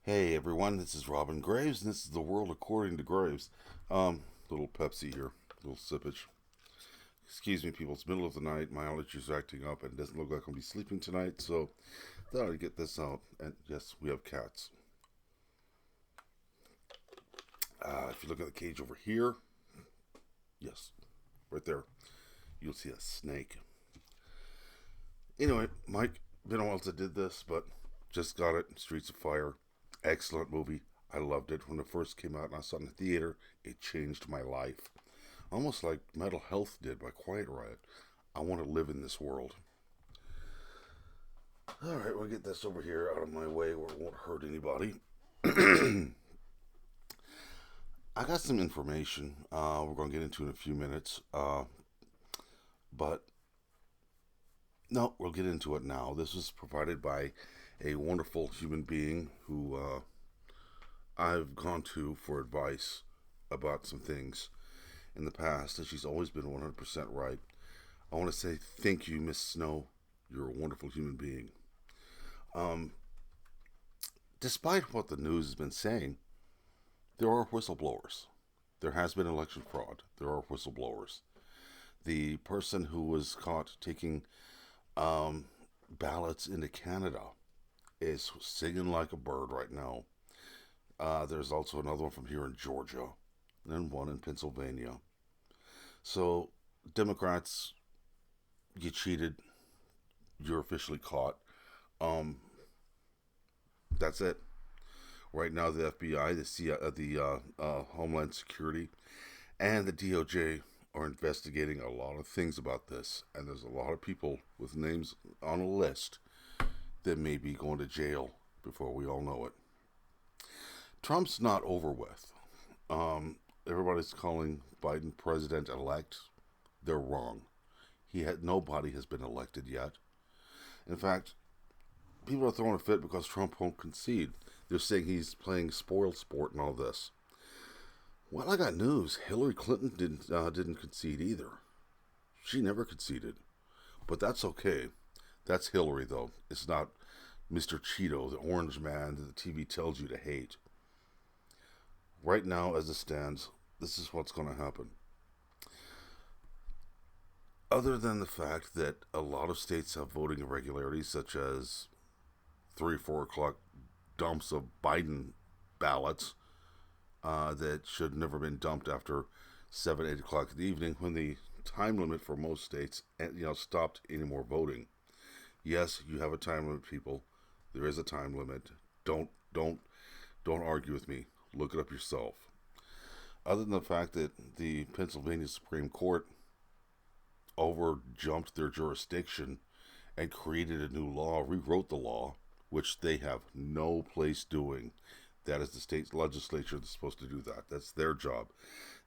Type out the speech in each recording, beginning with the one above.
Hey everyone, this is Robin Graves, and this is the world according to Graves. Little Pepsi here, little sippage. Excuse me, people. It's middle of the night. My allergies are acting up, and it doesn't look like I'm gonna be sleeping tonight. So, thought I'd get this out. And yes, we have cats. If you look at the cage over here, yes, right there, you'll see a snake. Anyway, Mike, been a while since I did this, but just got it. Streets of Fire, excellent movie. I loved it when it first came out, and I saw it in the theater. It changed my life, almost like Mental Health did by Quiet Riot. I want to live in this world. All right, we'll get this over here out of my way where it won't hurt anybody. I got some information we're going to get into in a few minutes, but no, we'll get into it now. This was provided by a wonderful human being who I've gone to for advice about some things in the past, and she's always been 100% right. I want to say thank you, Miss Snow. You're a wonderful human being. Um, Despite what the news has been saying, there are whistleblowers. There has been election fraud. There are whistleblowers. The person who was caught taking um, ballots into Canada is singing like a bird right now. There's also another one from here in Georgia, and then one in Pennsylvania. So, Democrats, you cheated. You're officially caught. Um, that's it. Right now, the FBI, the Homeland Security, and the DOJ are investigating a lot of things about this, and there's a lot of people with names on a list that may be going to jail before we all know it. Trump's not over with. Everybody's calling Biden president elect. They're wrong. Nobody has been elected yet. In fact, people are throwing a fit because Trump won't concede. They're saying he's playing spoil sport and all this. Well, I got news. Hillary Clinton didn't concede either. She never conceded, but that's okay. That's Hillary though. It's not Mr. Cheeto, the orange man that the TV tells you to hate. Right now, as it stands, this is what's going to happen. Other than the fact that a lot of states have voting irregularities, such as 3, 4 o'clock dumps of Biden ballots that should never have been dumped after 7, 8 o'clock in the evening, when the time limit for most states, stopped any more voting. Yes, you have a time limit, people. There is a time limit. Don't don't don't argue with me. Look it up yourself. Other than the fact that the Pennsylvania Supreme Court over jumped their jurisdiction and created a new law, rewrote the law, which they have no place doing. That is the state legislature that's supposed to do that. That's their job.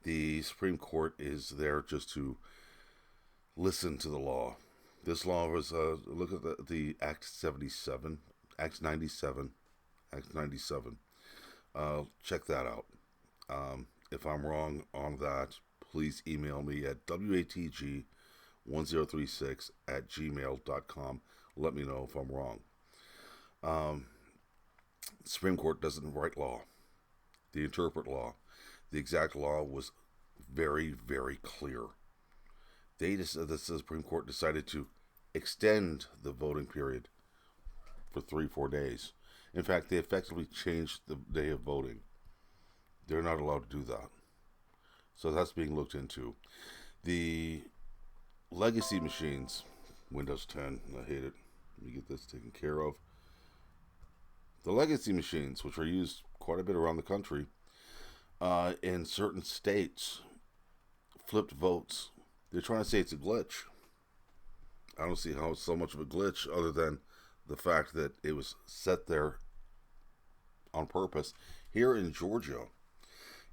The Supreme Court is there just to listen to the law. This law was look at the Act 77, Act 97, Act 97. Check that out. If I'm wrong on that, please email me at watg1036@gmail.com. Let me know if I'm wrong. Um, the Supreme Court doesn't write law, they interpret law. The exact law was very, very clear. The Supreme Court decided to extend the voting period for 3, 4 days. In fact, they effectively changed the day of voting. They're not allowed to do that. So that's being looked into. The legacy machines, Windows 10, I hate it. Let me get this taken care of. The legacy machines, which are used quite a bit around the country, in certain states, flipped votes. They're trying to say it's a glitch. I don't see how it's so much of a glitch other than the fact that it was set there on purpose. Here in Georgia,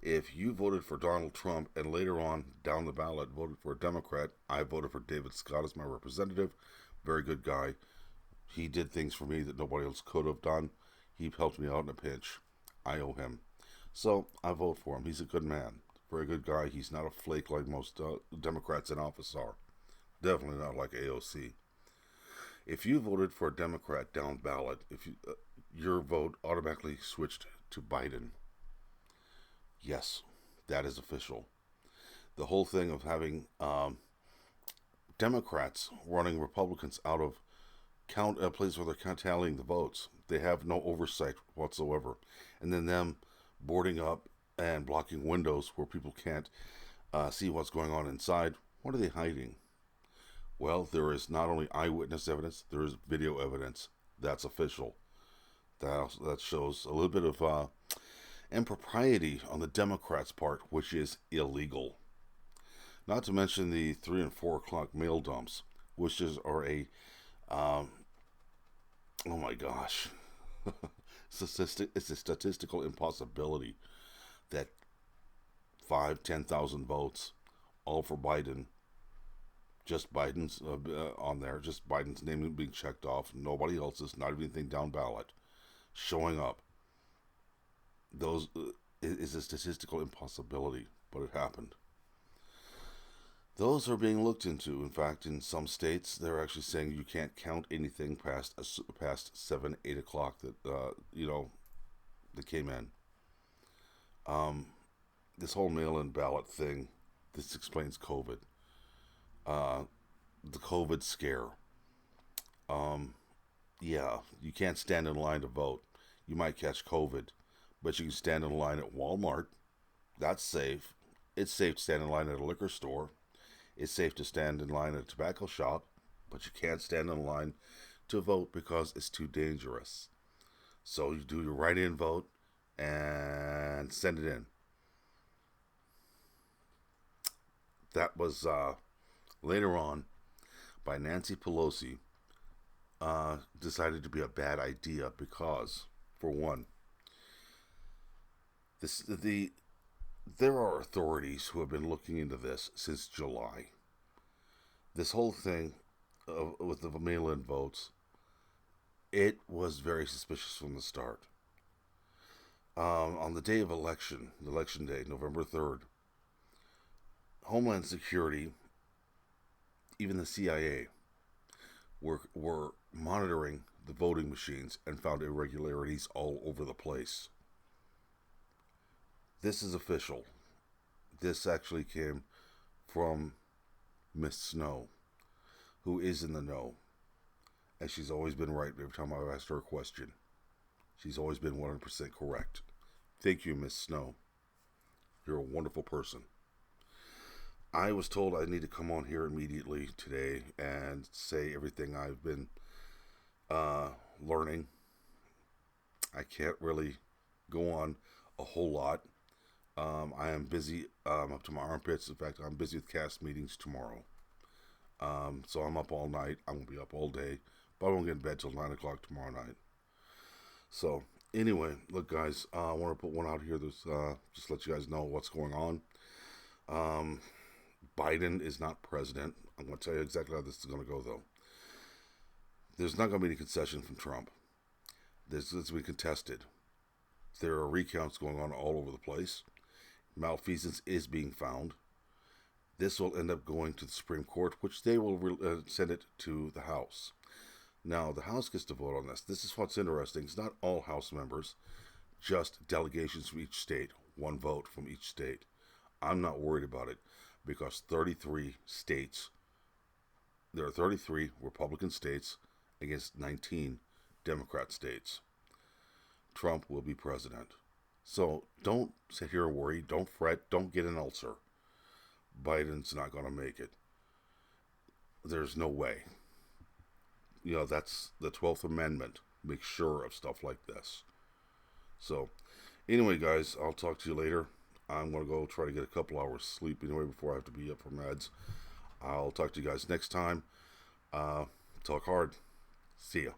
if you voted for Donald Trump and later on down the ballot voted for a Democrat, I voted for David Scott as my representative. Very good guy. He did things for me that nobody else could have done. He helped me out in a pinch. I owe him. So I vote for him. He's a good man. Very good guy. He's not a flake like most Democrats in office are. Definitely not like AOC. If you voted for a Democrat down ballot, if your vote automatically switched to Biden. Yes, that is official. The whole thing of having Democrats running Republicans out of count a place where they're tallying the votes. They have no oversight whatsoever, and then them boarding up and blocking windows where people can't see what's going on inside. What are they hiding? Well, there is not only eyewitness evidence, there is video evidence. That's official. That shows a little bit of impropriety on the Democrats' part, which is illegal. Not to mention the 3 and 4 o'clock mail dumps, which are a oh my gosh, it's a statistical impossibility that 10,000 votes, all for Biden, just Biden's on there, just Biden's name being checked off, nobody else's, not even anything down ballot, showing up. Those is a statistical impossibility, but it happened. Those are being looked into. In fact, in some states, they're actually saying you can't count anything past 7, 8 o'clock that came in. This whole mail-in ballot thing. This explains COVID. The COVID scare. Yeah, you can't stand in line to vote. You might catch COVID, but you can stand in line at Walmart. That's safe. It's safe to stand in line at a liquor store. It's safe to stand in line at a tobacco shop, but you can't stand in line to vote because it's too dangerous. So you do your write-in vote and send it in. That was later on by Nancy Pelosi decided to be a bad idea because, for one, there are authorities who have been looking into this since July. This whole thing with the mail-in votes, it was very suspicious from the start. On the day of election day, November 3rd, Homeland Security, even the CIA, were monitoring the voting machines and found irregularities all over the place. This is official. This actually came from Miss Snow, who is in the know. And she's always been right every time I've asked her a question. She's always been 100% correct. Thank you, Miss Snow. You're a wonderful person. I was told I need to come on here immediately today and say everything I've been learning. I can't really go on a whole lot. I am busy up to my armpits. In fact, I'm busy with cast meetings tomorrow. So I'm up all night. I'm going to be up all day. But I won't get in bed till 9 o'clock tomorrow night. So, anyway, look, guys, I want to put one out here that's just let you guys know what's going on. Biden is not president. I'm going to tell you exactly how this is going to go, though. There's not going to be any concession from Trump. This is going to be contested. There are recounts going on all over the place. Malfeasance is being found. This will end up going to the Supreme Court, which they will send it to the House. Now, the House gets to vote on this. This is what's interesting. It's not all House members, just delegations from each state, one vote from each state. I'm not worried about it because 33 states, there are 33 Republican states against 19 Democrat states. Trump will be president. So don't sit here and worry. Don't fret. Don't get an ulcer. Biden's not going to make it. There's no way. That's the 12th Amendment. Make sure of stuff like this. So, anyway, guys, I'll talk to you later. I'm going to go try to get a couple hours sleep anyway before I have to be up for meds. I'll talk to you guys next time. Talk hard. See ya.